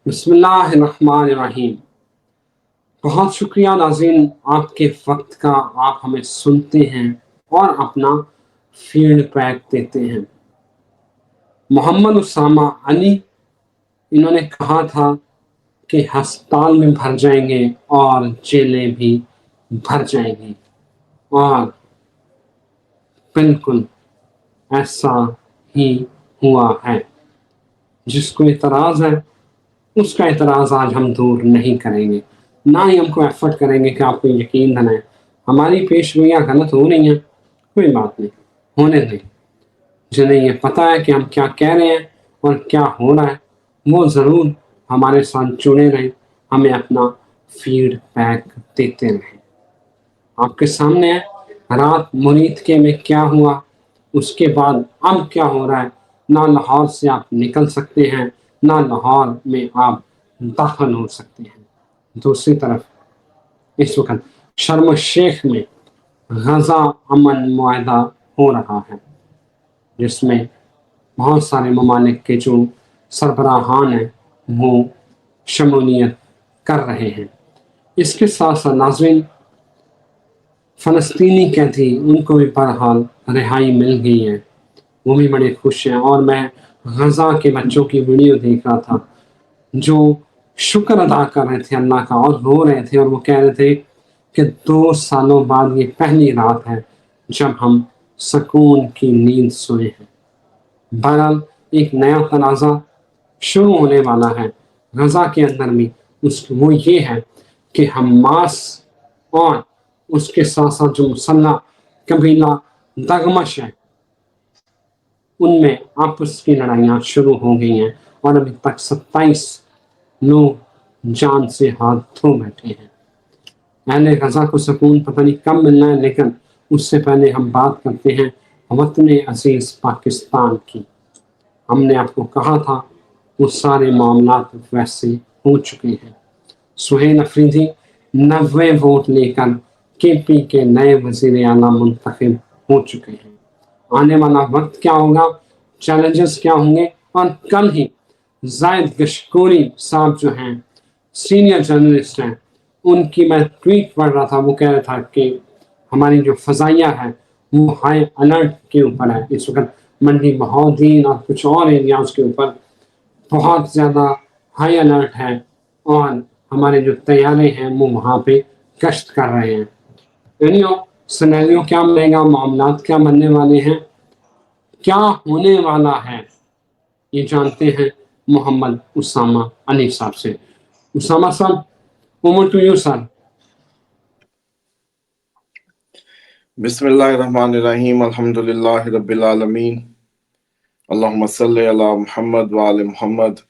بسم اللہ الرحمن الرحیم۔ بہت شکریہ ناظرین آپ کے وقت کا، آپ ہمیں سنتے ہیں اور اپنا فیڈ بیک دیتے ہیں۔ محمد اسامہ علی، انہوں نے کہا تھا کہ ہسپتال میں بھر جائیں گے اور جیلیں بھی بھر جائیں گی، اور بالکل ایسا ہی ہوا ہے۔ جس کو اعتراض ہے اس کا اعتراض آج ہم دور نہیں کریں گے، نہ ہی ہم کو ایفرٹ کریں گے کہ آپ کو یقین دلائیں۔ ہماری پیش گوئیاں غلط ہو رہی ہیں، کوئی بات نہیں، ہونے دیں۔ جنہیں یہ پتہ ہے کہ ہم کیا کہہ رہے ہیں اور کیا ہو رہا ہے، وہ ضرور ہمارے ساتھ جڑے رہیں، ہمیں اپنا فیڈ بیک دیتے رہیں۔ آپ کے سامنے ہے رات مرید کے میں کیا ہوا، اس کے بعد اب کیا ہو رہا ہے۔ نہ لاہور سے آپ نکل سکتے ہیں، نہ لاہور میں آپ داخل ہو سکتے ہیں۔ دوسری طرف اس وقت شرم الشیخ میں غزہ امن معاہدہ ہو رہا ہے، جس میں بہت سارے ممالک کے جو سربراہان ہیں وہ شمولیت کر رہے ہیں۔ اس کے ساتھ ساتھ ناظرین، فلسطینی قیدی ان کو بھی بہرحال رہائی مل گئی ہے، وہ بھی بڑے خوش ہیں۔ اور میں غزہ کے بچوں کی ویڈیو دیکھ رہا تھا جو شکر ادا کر رہے تھے اللہ کا اور رو رہے تھے، اور وہ کہہ رہے تھے کہ 2 سالوں بعد یہ پہلی رات ہے جب ہم سکون کی نیند سوئے ہیں۔ بہرحال ایک نیا تنازع شروع ہونے والا ہے غزہ کے اندر بھی، وہ یہ ہے کہ حماس اور اس کے ساتھ ساتھ جو مسلح قبیلہ دغمش ہے، ان میں آپس کی لڑائیاں شروع ہو گئی ہیں، اور ابھی تک 27 لوگ جان سے ہاتھ دھو بیٹھے ہیں۔ اہل غزہ کو سکون پتہ نہیں کب ملنا ہے، لیکن اس سے پہلے ہم بات کرتے ہیں وطن عزیز پاکستان کی۔ ہم نے آپ کو کہا تھا وہ سارے معاملات ویسے ہو چکے ہیں۔ سہیل افریدی 90 ووٹ لے کر کے پی کے نئے وزیر اعلیٰ منتخب ہو چکے ہیں۔ آنے والا وقت کیا ہوگا، چیلنجز کیا ہوں گے، اور کل ہی زائد گشکوری صاحب جو ہیں سینئر جرنلسٹ ہیں، ان کی میں ٹویٹ پڑھ رہا تھا، وہ کہہ رہا تھا کہ ہماری جو فضائیہ ہے وہ ہائی الرٹ کے اوپر ہے اس وقت، منڈی بہاؤالدین اور کچھ اور ایریاز کے اوپر بہت زیادہ ہائی الرٹ ہے، اور ہمارے جو طیارے ہیں وہ وہاں پہ گشت کر رہے ہیں۔ یعنی سینیریو کیا بنے گا، معاملات کیا بننے والے ہیں، کیا ہونے والا ہے، یہ جانتے ہیں محمد اسامہ علی صاحب سے۔ اسامہ صاحب، اوور ٹو یو سر۔ بسم اللہ الرحمن الرحیم، الحمدللہ رب العالمین، اللہم صلی علی محمد وآل محمد۔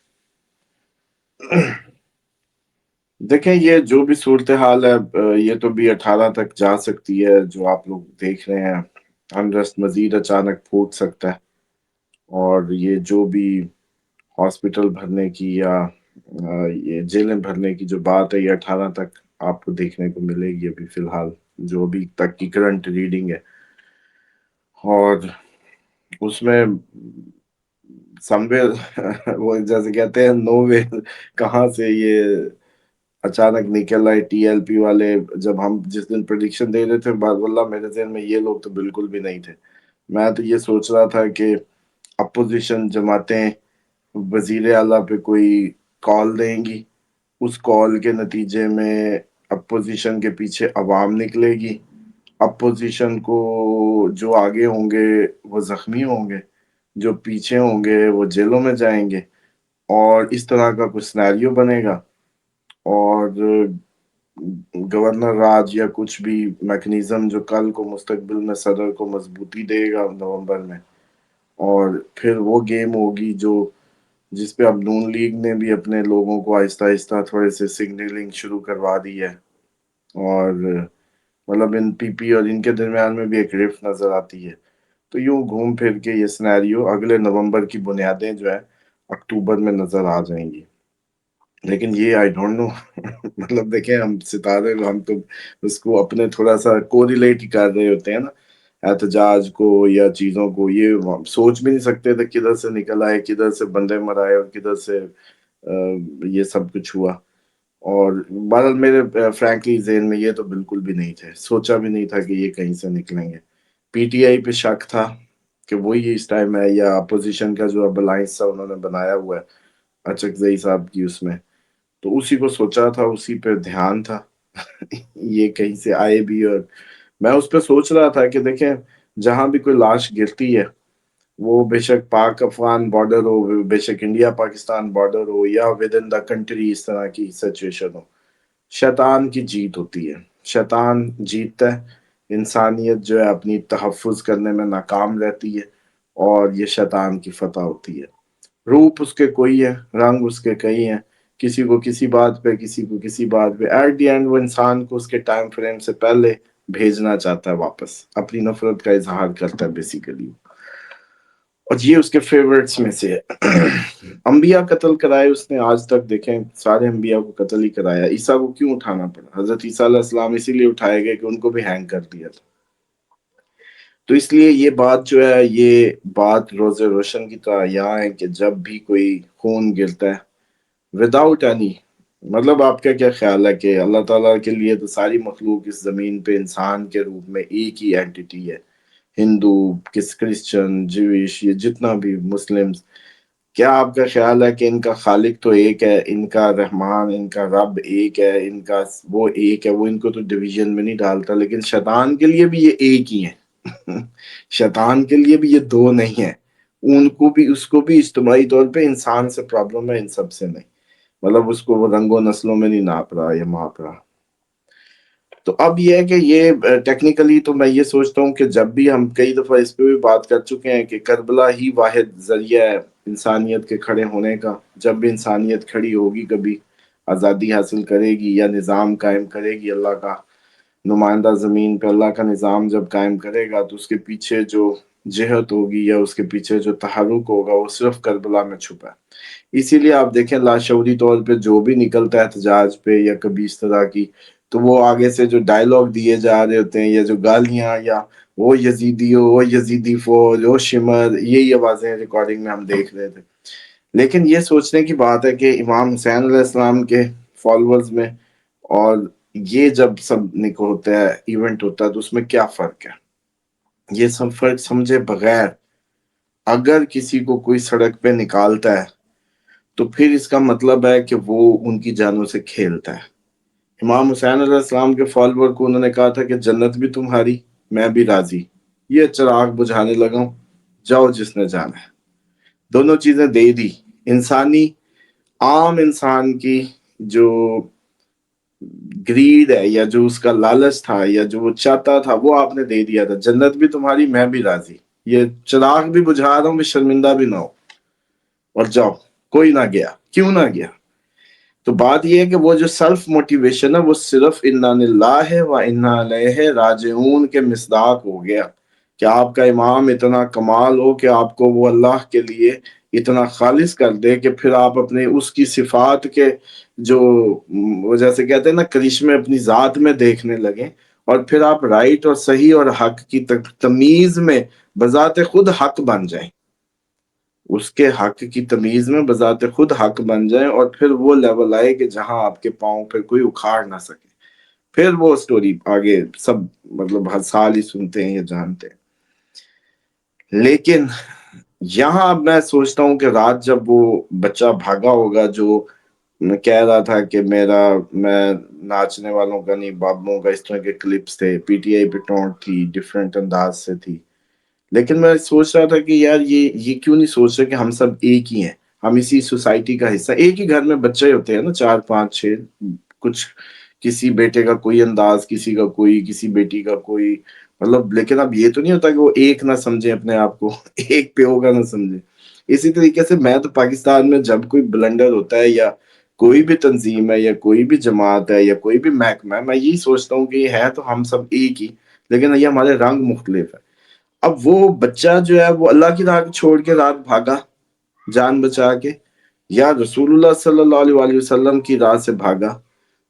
دیکھیں، یہ جو بھی صورتحال ہے یہ تو بھی 18 تک جا سکتی ہے، جو آپ لوگ دیکھ رہے ہیں انرسٹ مزید اچانک پھوٹ سکتا ہے، اور یہ جو بھی ہاسپٹل بھرنے کی یا یہ جیلیں بھرنے کی جو بات ہے، یہ 18 تک آپ کو دیکھنے کو ملے گی ابھی فی الحال جو ابھی تک کی کرنٹ ریڈنگ ہے۔ اور اس میں وہ جیسے کہتے ہیں نو وے، کہاں سے یہ اچانک نکل آئے ٹی ایل پی والے۔ جب ہم جس دن پریڈکشن دے رہے تھے، واللہ میرے ذہن میں یہ لوگ تو بالکل بھی نہیں تھے۔ میں تو یہ سوچ رہا تھا کہ اپوزیشن جماعتیں وزیر اعلیٰ پہ کوئی کال دیں گی، اس کال کے نتیجے میں اپوزیشن کے پیچھے عوام نکلے گی، اپوزیشن کو جو آگے ہوں گے وہ زخمی ہوں گے، جو پیچھے ہوں گے وہ جیلوں میں جائیں گے، اور اس طرح کا کچھ سینیریو بنے گا، اور گورنر راج یا کچھ بھی میکنیزم جو کل کو مستقبل میں صدر کو مضبوطی دے گا نومبر میں، اور پھر وہ گیم ہوگی جس پہ اب نون لیگ نے بھی اپنے لوگوں کو آہستہ آہستہ تھوڑے سے سگنلنگ شروع کروا دی ہے، اور مطلب ان پی پی اور ان کے درمیان میں بھی ایک رفت نظر آتی ہے۔ تو یوں گھوم پھر کے یہ سینیریو اگلے نومبر کی بنیادیں جو ہے اکتوبر میں نظر آ جائیں گی۔ لیکن یہ آئی ڈونٹ نو مطلب دیکھیں، ہم ستارے ہم تو اس کو اپنے تھوڑا سا کوریلیٹ ہی کر رہے ہوتے ہیں نا احتجاج کو یا چیزوں کو، یہ ہم سوچ بھی نہیں سکتے تھے کدھر سے نکل آئے، کدھر سے بندے مرائے اور کدھر سے یہ سب کچھ ہوا. اور بہرحال میرے فرینکلی ذہن میں یہ تو بالکل بھی نہیں تھے، سوچا بھی نہیں تھا کہ یہ کہیں سے نکلیں گے. پی ٹی آئی پہ شک تھا کہ وہی اس ٹائم ہے، یا اپوزیشن کا جو اب الائنس تھا انہوں نے بنایا ہوا ہے اچکزئی صاحب کی، اس میں تو اسی کو سوچا تھا، اسی پہ دھیان تھا. یہ کہیں سے آئے بھی، اور میں اس پہ سوچ رہا تھا کہ دیکھیں جہاں بھی کوئی لاش گرتی ہے، وہ بے شک پاک افغان بارڈر ہو، بے شک انڈیا پاکستان بارڈر ہو، یا ود ان دا کنٹری اس طرح کی سچویشن ہو، شیطان کی جیت ہوتی ہے. شیطان جیتتا ہے، انسانیت جو ہے اپنی تحفظ کرنے میں ناکام رہتی ہے، اور یہ شیطان کی فتح ہوتی ہے. روپ اس کے کوئی ہے، رنگ اس کے کئی ہیں، کسی کو کسی بات پہ، کسی کو کسی بات پہ. ایٹ دی اینڈ وہ انسان کو اس کے ٹائم فریم سے پہلے بھیجنا چاہتا ہے واپس، اپنی نفرت کا اظہار کرتا ہے بیسیکلی. اور یہ اس کے فیورٹس میں سے ہے. انبیاء قتل کرائے اس نے آج تک، دیکھیں سارے انبیاء کو قتل ہی کرایا. عیسیٰ کو کیوں اٹھانا پڑا؟ حضرت عیسیٰ علیہ السلام اسی لیے اٹھائے گئے کہ ان کو بھی ہینگ کر دیا تھا. تو اس لیے یہ بات جو ہے، یہ بات روز روشن کی طرح یہاں ہے کہ جب بھی کوئی خون گرتا ہے وداؤٹ اینی، مطلب آپ کا کیا خیال ہے کہ اللہ تعالیٰ کے لیے تو ساری مخلوق اس زمین پہ انسان کے روپ میں ایک ہی اینٹیٹی ہے. ہندو، کرسچن، جویش، یہ جتنا بھی مسلمز، کیا آپ کا خیال ہے کہ ان کا خالق تو ایک ہے، ان کا رحمان، ان کا رب ایک ہے، ان کا وہ ایک ہے، وہ ان کو تو ڈویژن میں نہیں ڈالتا؟ لیکن شیطان کے لیے بھی یہ ایک ہی ہے. شیطان کے لیے بھی یہ دو نہیں ہے. ان کو بھی، اس کو بھی اجتماعی طور پہ انسان سے پرابلم ہے، ان سب سے نہیں. مطلب اس کو وہ رنگوں نسلوں میں نہیں ناپ رہا یا ماپ رہا. تو اب یہ ہے کہ یہ ٹیکنیکلی تو میں یہ سوچتا ہوں کہ جب بھی ہم کئی دفعہ اس پہ بھی بات کر چکے ہیں کہ کربلا ہی واحد ذریعہ ہے انسانیت کے کھڑے ہونے کا. جب بھی انسانیت کھڑی ہوگی، کبھی آزادی حاصل کرے گی یا نظام قائم کرے گی، اللہ کا نمائندہ زمین پہ اللہ کا نظام جب قائم کرے گا، تو اس کے پیچھے جو جہت ہوگی یا اس کے پیچھے جو تحرک ہوگا، وہ صرف کربلا میں چھپا ہے. اسی لیے آپ دیکھیں لاشعوری طور پہ جو بھی نکلتا ہے احتجاج پہ یا کبھی اس طرح کی، تو وہ آگے سے جو ڈائیلاگ دیے جا رہے ہوتے ہیں یا جو گالیاں، یا وہ یزیدی ہو، وہ یزیدی فوج، وہ شمر، یہی آوازیں ریکارڈنگ میں ہم دیکھ رہے تھے. لیکن یہ سوچنے کی بات ہے کہ امام حسین علیہ السلام کے فالوورز میں اور یہ جب سب ہوتا ہے، ایونٹ ہوتا ہے، تو اس میں کیا فرق ہے؟ یہ سب فرق سمجھے بغیر اگر کسی کو کوئی سڑک پہ نکالتا ہے، تو پھر اس کا مطلب ہے کہ وہ ان کی جانوں سے کھیلتا ہے. امام حسین علیہ السلام کے فالوور کو انہوں نے کہا تھا کہ جنت بھی تمہاری، میں بھی راضی، یہ چراغ بجھانے لگا ہوں، جاؤ جس نے جانا ہے. دونوں چیزیں دے دی. انسانی، عام انسان کی جو گریڈ ہے، یا جو اس کا لالچ تھا، یا جو وہ چاہتا تھا، وہ آپ نے دے دیا تھا. جنت بھی تمہاری، میں بھی راضی، یہ چراغ بھی بجھا رہا ہوں کہ شرمندہ بھی نہ ہو، اور جاؤ. کوئی نہ گیا. کیوں نہ گیا؟ تو بات یہ ہے کہ وہ جو سیلف موٹیویشن ہے، وہ صرف انا للہ و انا الیہ راجعون کے مصداق ہو گیا کہ آپ کا امام اتنا کمال ہو کہ آپ کو وہ اللہ کے لیے اتنا خالص کر دے کہ پھر آپ اپنے اس کی صفات کے جو وہ جیسے کہتے ہیں نا کرشمے اپنی ذات میں دیکھنے لگیں، اور پھر آپ رائٹ اور صحیح اور حق کی تمیز میں بذات خود حق بن جائیں. اس کے حق کی تمیز میں بذات خود حق بن جائیں، اور پھر وہ لیول آئے کہ جہاں آپ کے پاؤں پہ کوئی اکھاڑ نہ سکے. پھر وہ سٹوری آگے سب مطلب ہر سال ہی سنتے ہیں یا جانتے ہیں. لیکن یہاں میں سوچتا ہوں کہ رات جب وہ بچہ بھاگا ہوگا، جو میں کہہ رہا تھا کہ میں ناچنے والوں کا نہیں، بابوں کا، اس طرح کے کلپس تھے، پی ٹی آئی پہ ٹونٹ تھی، ڈفرینٹ انداز سے تھی. لیکن میں سوچ رہا تھا کہ یار یہ کیوں نہیں سوچ رہے کہ ہم سب ایک ہی ہیں، ہم اسی سوسائٹی کا حصہ. ایک ہی گھر میں بچے ہوتے ہیں نا، 4 5 6، کچھ کسی بیٹے کا کوئی انداز، کسی کا کوئی، کسی بیٹی کا کوئی، مطلب. لیکن اب یہ تو نہیں ہوتا کہ وہ ایک نہ سمجھے اپنے آپ کو، ایک پیو کا نہ سمجھے. اسی طریقے سے میں تو پاکستان میں جب کوئی بلنڈر ہوتا ہے، یا کوئی بھی تنظیم ہے، یا کوئی بھی جماعت ہے، یا کوئی بھی محکمہ ہے، میں یہی سوچتا ہوں کہ یہ ہے تو ہم سب ایک ہی، لیکن یہ ہمارے رنگ مختلف ہے. اب وہ بچہ جو ہے وہ اللہ کی راہ چھوڑ کے رات بھاگا جان بچا کے، یا رسول اللہ صلی اللہ علیہ وآلہ وسلم کی راہ سے بھاگا.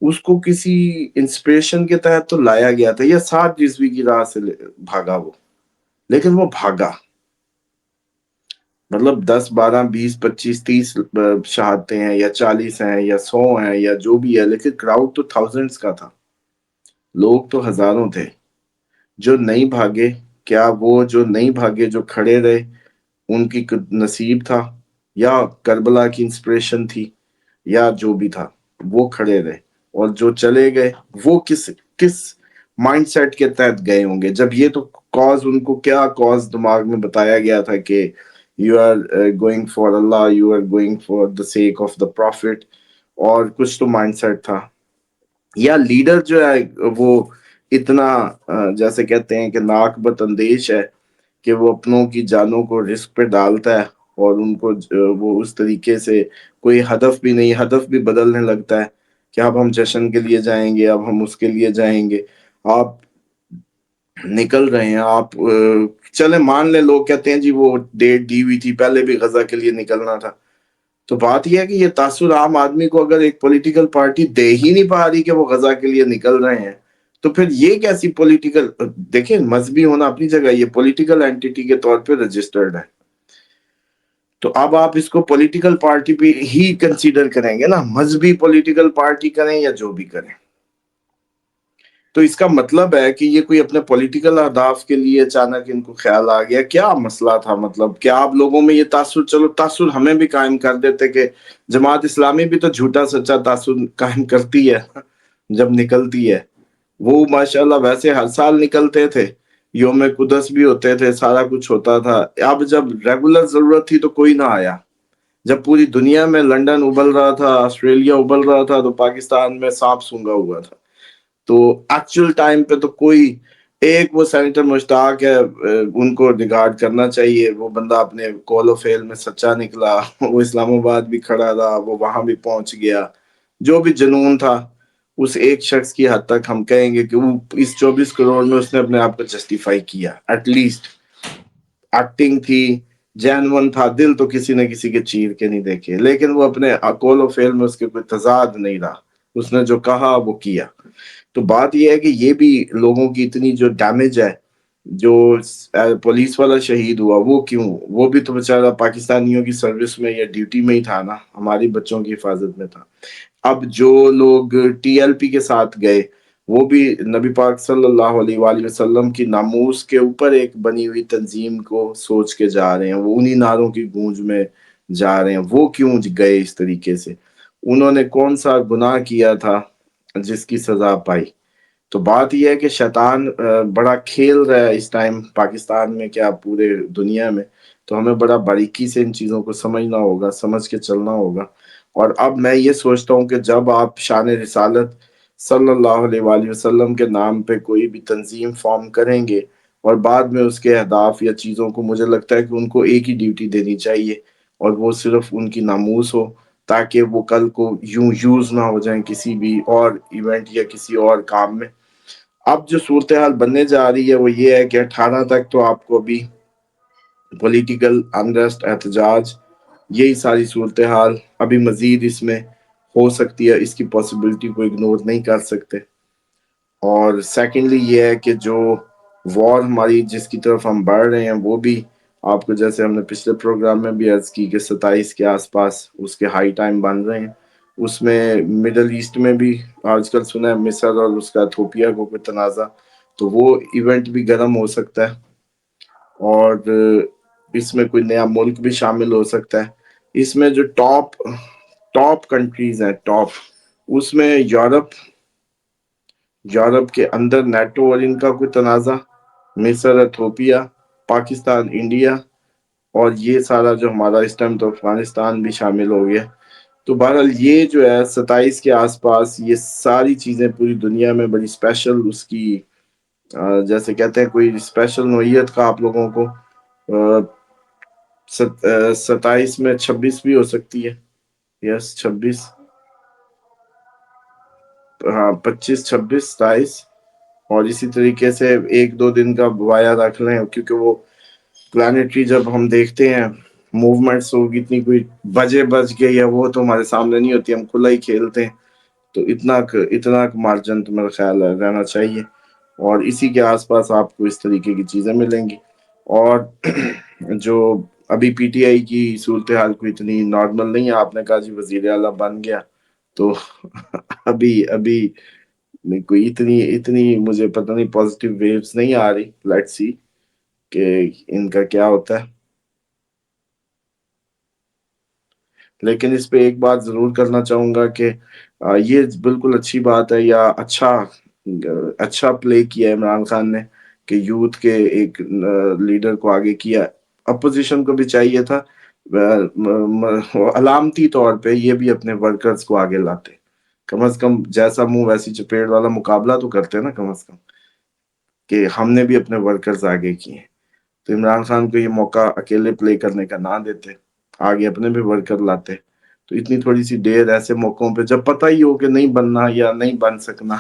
اس کو کسی انسپریشن کے تحت تو لایا گیا تھا، یا 7 عیسوی کی راہ سے بھاگا وہ، لیکن وہ بھاگا. مطلب 10 12 20 25 30 شہادتیں ہیں یا 40 ہیں یا 100 ہیں یا جو بھی ہے، لیکن کراؤڈ تو تھاؤزینڈز کا تھا، لوگ تو ہزاروں تھے جو نہیں بھاگے۔ کیا وہ جو نہیں بھاگے، جو کھڑے رہے، ان کی نصیب تھا یا کربلا کی انسپریشن تھی یا جو بھی تھا، وہ کھڑے رہے؟ اور جو چلے گئے وہ کس مائنڈ سیٹ کے تحت گئے ہوں گے؟ جب یہ تو کاز، ان کو کیا کاز دماغ میں بتایا گیا تھا کہ you are going for Allah, you are going for the sake of the prophet, اور کچھ تو مائنڈ سیٹ تھا۔ یا لیڈر جو ہے وہ اتنا جیسے کہتے ہیں کہ ناک بت اندیش ہے کہ وہ اپنوں کی جانوں کو رسک پہ ڈالتا ہے، اور ان کو وہ اس طریقے سے کوئی ہدف بھی نہیں، ہدف بھی بدلنے لگتا ہے کہ اب ہم جشن کے لیے جائیں گے، اب ہم اس کے لیے جائیں گے۔ آپ نکل رہے ہیں، آپ چلے مان لیں لوگ کہتے ہیں جی وہ ڈیٹ دی ہوئی تھی، پہلے بھی غزہ کے لیے نکلنا تھا، تو بات یہ ہے کہ یہ تاثر عام آدمی کو اگر ایک پولیٹیکل پارٹی دے ہی نہیں پا رہی کہ وہ غزہ کے لیے نکل رہے ہیں، تو پھر یہ کیسی پولیٹیکل، دیکھیں مذہبی ہونا اپنی جگہ، یہ پولیٹیکل اینٹیٹی کے طور پہ رجسٹرڈ ہے، تو اب آپ اس کو پولیٹیکل پارٹی بھی ہی کنسیڈر کریں گے نا، مذہبی پولیٹیکل پارٹی کریں یا جو بھی کریں۔ تو اس کا مطلب ہے کہ یہ کوئی اپنے پولیٹیکل اہداف کے لیے اچانک ان کو خیال آ گیا، کیا مسئلہ تھا؟ مطلب کیا آپ لوگوں میں یہ تاثر، چلو تاثر ہمیں بھی قائم کر دیتے کہ جماعت اسلامی بھی تو جھوٹا سچا تاثر قائم کرتی ہے جب نکلتی ہے، وہ ماشاءاللہ ویسے ہر سال نکلتے تھے، یوم قدس بھی ہوتے تھے، سارا کچھ ہوتا تھا، اب جب ریگولر ضرورت تھی تو کوئی نہ آیا، جب پوری دنیا میں لنڈن ابل رہا تھا، آسٹریلیا ابل رہا تھا، تو پاکستان میں سانپ سونگا ہوا تھا، تو ایکچوئل ٹائم پہ تو کوئی ایک وہ سینیٹر مشتاق ہے، ان کو ریگارڈ کرنا چاہیے، وہ بندہ اپنے کول و فیل میں سچا نکلا، وہ اسلام آباد بھی کھڑا رہا، وہ وہاں بھی پہنچ گیا، جو بھی جنون تھا اس ایک شخص کی حد تک ہم کہیں گے کہ وہ اس 24 کروڑ میں اس نے اپنے آپ کو جسٹیفائی کیا، ایٹ لیسٹ ایکٹنگ تھی، جینون تھا، دل تو کسی نہ کسی کے چیر کے نہیں دیکھے، لیکن وہ اپنے کول و فیل میں اس کے کوئی تضاد نہیں رہا، اس نے جو کہا وہ کیا۔ تو بات یہ ہے کہ یہ بھی لوگوں کی اتنی جو ڈیمیج ہے، جو پولیس والا شہید ہوا وہ کیوں؟ وہ بھی تو بیچارہ پاکستانیوں کی سروس میں یا ڈیوٹی میں ہی تھا نا، ہماری بچوں کی حفاظت میں تھا۔ اب جو لوگ ٹی ایل پی کے ساتھ گئے، وہ بھی نبی پاک صلی اللہ علیہ وآلہ وسلم کی ناموس کے اوپر ایک بنی ہوئی تنظیم کو سوچ کے جا رہے ہیں، وہ انہی نعروں کی گونج میں جا رہے ہیں، وہ کیوں گئے اس طریقے سے؟ انہوں نے کون سا گناہ کیا تھا جس کی سزا پائی؟ تو بات یہ ہے کہ شیطان بڑا کھیل رہا ہے اس ٹائم پاکستان میں، کیا پورے دنیا میں، تو ہمیں بڑا باریکی سے ان چیزوں کو سمجھنا ہوگا، سمجھ کے چلنا ہوگا۔ اور اب میں یہ سوچتا ہوں کہ جب آپ شان رسالت صلی اللہ علیہ وآلہ وسلم کے نام پہ کوئی بھی تنظیم فارم کریں گے، اور بعد میں اس کے اہداف یا چیزوں کو، مجھے لگتا ہے کہ ان کو ایک ہی ڈیوٹی دینی چاہیے، اور وہ صرف ان کی ناموس ہو، تاکہ وہ کل کو یوں یوز نہ ہو جائیں کسی بھی اور ایونٹ یا کسی اور کام میں۔ اب جو صورتحال بننے جا رہی ہے وہ یہ ہے کہ 18 تک تو آپ کو ابھی پولیٹیکل انریسٹ، احتجاج، یہی ساری صورتحال، ابھی مزید اس میں ہو سکتی ہے، اس کی پاسبلٹی کو اگنور نہیں کر سکتے۔ اور سیکنڈلی یہ ہے کہ جو وار ہماری جس کی طرف ہم بڑھ رہے ہیں، وہ بھی آپ کو جیسے ہم نے پچھلے پروگرام میں بھی عرض کی کہ 27 کے آس پاس اس کے ہائی ٹائم بن رہے ہیں، اس میں مڈل ایسٹ میں بھی آج کل سنا ہے مصر اور اس کا ایتھوپیا کو کوئی تنازع، تو وہ ایونٹ بھی گرم ہو سکتا ہے، اور اس میں کوئی نیا ملک بھی شامل ہو سکتا ہے۔ اس میں جو ٹاپ کنٹریز ہیں، ٹاپ، اس میں یورپ کے اندر نیٹو اور ان کا کوئی تنازع، مصر، ایتھوپیا، پاکستان، انڈیا، اور یہ سارا جو ہمارا اس ٹائم تو افغانستان بھی شامل ہو گیا۔ تو بہرحال یہ جو ہے 27 کے آس پاس یہ ساری چیزیں پوری دنیا میں بڑی اسپیشل، اس کی جیسے کہتے ہیں کوئی اسپیشل نوعیت کا آپ لوگوں کو 27 میں 26 بھی ہو سکتی ہے، یس 26، ہاں 25 26 27، اور اسی طریقے سے ایک دو دن کا بوایا رکھ لیں، کیونکہ وہ پلانیٹری جب ہم دیکھتے ہیں موومنٹس ہوگی، اتنی کوئی بج گئی ہے وہ تو ہمارے سامنے نہیں ہوتی، ہم کھلا ہی کھیلتے ہیں، تو اتنا مارجن تو میرا خیال ہے رہنا چاہیے، اور اسی کے آس پاس آپ کو اس طریقے کی چیزیں ملیں گی۔ اور جو ابھی پی ٹی آئی کی صورتحال کوئی اتنی نارمل نہیں ہے. آپ نے کہا جی وزیر اعلیٰ بن گیا تو ابھی کوئی اتنی مجھے پتہ نہیں پازیٹیو ویوز نہیں آ رہی. لیٹس سی کہ ان کا کیا ہوتا ہے. لیکن اس پہ ایک بات ضرور کرنا چاہوں گا کہ یہ بالکل اچھی بات ہے یا اچھا پلے کیا ہے عمران خان نے کہ یوتھ کے ایک لیڈر کو آگے کیا. اپوزیشن کو بھی چاہیے تھا علامتی طور پہ یہ بھی اپنے ورکرز کو آگے لاتے. کم از کم جیسا منہ ویسی چپیڑ والا مقابلہ تو کرتے نا کم از کم کہ ہم نے بھی اپنے ورکرز آگے کیے. تو عمران خان کو یہ موقع اکیلے پلے کرنے کا نہ دیتے, آگے اپنے بھی ورکر لاتے. تو اتنی تھوڑی سی دیر ایسے موقعوں پہ جب پتہ ہی ہو کہ نہیں بننا یا نہیں بن سکنا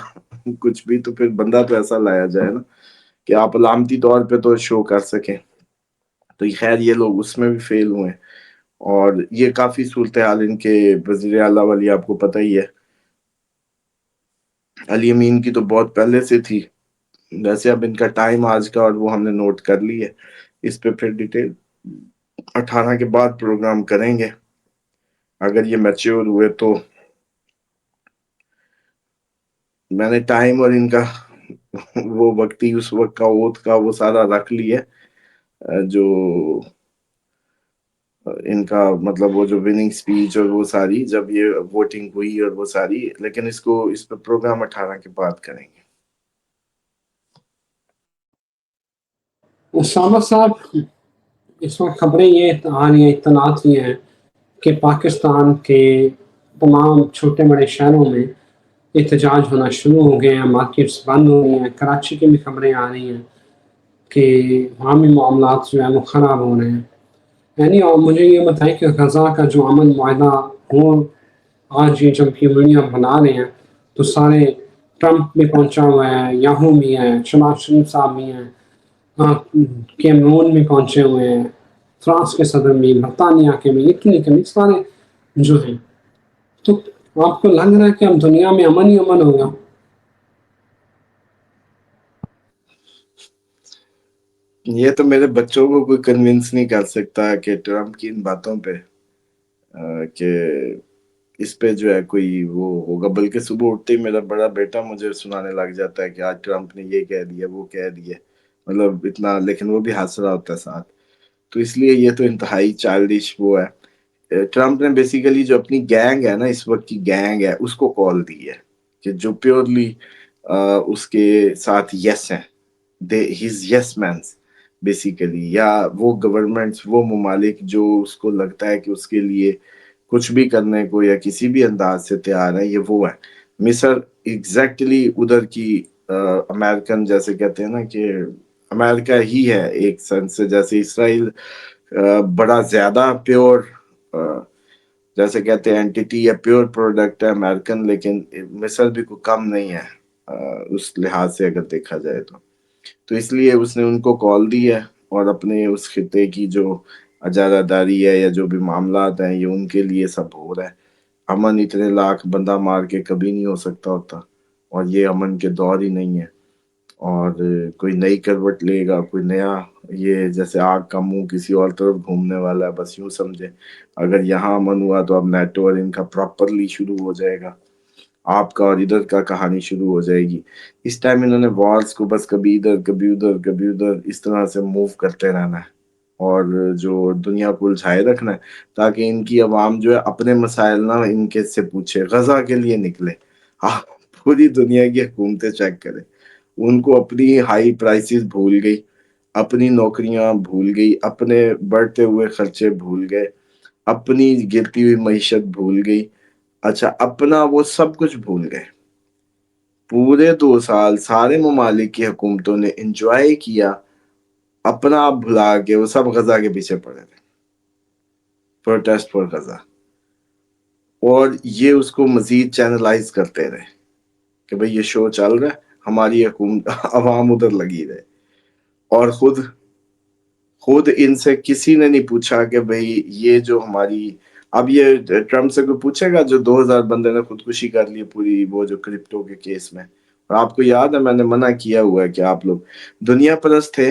کچھ بھی, تو پھر بندہ تو ایسا لایا جائے نا کہ آپ علامتی طور پہ تو شو کر سکیں. تو خیر یہ لوگ اس میں بھی فیل ہوئے. اور یہ کافی صورتحال ان کے وزیر اعلیٰ والی آپ کو پتہ ہی ہے. علی امین کی تو بہت پہلے سے تھی. ویسے اب ان کا ٹائم آج کا اور وہ ہم نے نوٹ کر لی ہے. اس پہ پھر ڈیٹیل 18 کے بعد پروگرام کریں گے اگر یہ میچور ہوئے تو. میں نے ٹائم اور ان کا وہ وقتی اس وقت کا اوت کا وہ سارا رکھ لی ہے جو ان کا مطلب وہ جو وننگ سپیچ اور وہ ساری جب یہ ووٹنگ ہوئی اور وہ ساری. لیکن اس پہ پروگرام 18 کے بعد کریں گے. اسامہ صاحب, اس وقت خبریں یہ آ رہی ہیں, اطلاعات یہ ہیں کہ پاکستان کے تمام چھوٹے بڑے شہروں میں احتجاج ہونا شروع ہو گئے ہیں, مارکیٹس بند ہو رہی ہیں. کراچی کی بھی خبریں آ رہی ہیں کہ وہاں بھی معاملات جو ہیں وہ خراب ہو رہے ہیں. یعنی اور مجھے یہ بتائیں کہ غزہ کا جو امن معاہدہ ہو, آج یہ جب یہ ویڈیو بنا رہے ہیں تو سارے ٹرمپ بھی پہنچا ہوا ہے, یاہو بھی ہیں, شہباز شریف صاحب بھی ہیں, کیمرون بھی پہنچے ہوئے ہیں, فرانس کے صدر بھی, برطانیہ کے بھی, اتنے سارے جو ہیں. تو آپ کو لگ رہا ہے کہ اب دنیا میں امن ہی امن ہوگا؟ یہ تو میرے بچوں کو کوئی کنونس نہیں کر سکتا کہ ٹرمپ کی ان باتوں پہ کہ اس پہ جو ہے کوئی وہ ہوگا. بلکہ صبح اٹھتے ہی میرا بڑا بیٹا مجھے سنانے لگ جاتا ہے کہ آج ٹرمپ نے یہ کہہ دیا وہ کہہ دیا, مطلب اتنا, لیکن وہ بھی ہنس رہا ہوتا ہے ساتھ. تو اس لیے یہ تو انتہائی چائلڈش وہ ہے. ٹرمپ نے بیسیکلی جو اپنی گینگ ہے نا, اس وقت کی گینگ ہے, اس کو کال دی ہے کہ جو پیورلی اس کے ساتھ یس ہیں, ہز یس مینس بیسیکلی, یا وہ گورنمنٹس, وہ ممالک جو اس کو لگتا ہے کہ اس کے لیے کچھ بھی کرنے کو یا کسی بھی انداز سے تیار ہے, یہ وہ ہے. مصر ایگزیکٹلی ادھر کی امریکن, جیسے کہتے ہیں نا کہ امریکہ ہی ہے ایک سنس سے, جیسے اسرائیل بڑا زیادہ پیور جیسے کہتے ہیں اینٹیٹی یا پیور پروڈکٹ ہے امریکن, لیکن مصر بھی کوئی کم نہیں ہے اس لحاظ سے اگر دیکھا جائے تو. تو اس لیے اس نے ان کو کال دی ہے اور اپنے اس خطے کی جو اجارہ داری ہے یا جو بھی معاملات ہیں یہ ان کے لیے سب ہو رہا ہے. امن اتنے لاکھ بندہ مار کے کبھی نہیں ہو سکتا ہوتا, اور یہ امن کے دور ہی نہیں ہے. اور کوئی نئی کروٹ لے گا, کوئی نیا, یہ جیسے آگ کا منہ کسی اور طرف گھومنے والا ہے, بس یوں سمجھے. اگر یہاں امن ہوا تو اب نیٹو اور ان کا پراپرلی شروع ہو جائے گا, آپ کا اور ادھر کا کہانی شروع ہو جائے گی. اس ٹائم انہوں نے وارز کو بس کبھی ادھر کبھی ادھر کبھی ادھر اس طرح سے موو کرتے رہنا ہے, اور جو دنیا کو الجھائے رکھنا ہے تاکہ ان کی عوام جو ہے اپنے مسائل نہ ان کے سے پوچھے, غزہ کے لیے نکلے. آپ پوری دنیا کی حکومتیں چیک کریں, ان کو اپنی ہائی پرائسز بھول گئی, اپنی نوکریاں بھول گئی, اپنے بڑھتے ہوئے خرچے بھول گئے, اپنی گرتی ہوئی معیشت بھول گئی. اچھا, اپنا وہ سب کچھ بھول گئے. پورے 2 سال سارے ممالک کی حکومتوں نے انجوائے کیا, اپنا آپ بھلا کے وہ سب غزہ کے پیچھے پڑے تھے, پروٹیسٹ فار غزہ. اور یہ اس کو مزید چینلائز کرتے رہے کہ بھئی یہ شو چل رہا ہے, ہماری حکومت عوام ادھر لگی رہے. اور خود ان سے کسی نے نہیں پوچھا کہ بھئی یہ جو ہماری, اب یہ ٹرمپ سے کوئی پوچھے گا جو 2000 بندے نے خودکشی کر لی پوری وہ جو کرپٹو کے کیس میں. اور آپ کو یاد ہے میں نے منع کیا ہوا ہے کہ آپ لوگ دنیا پرست تھے,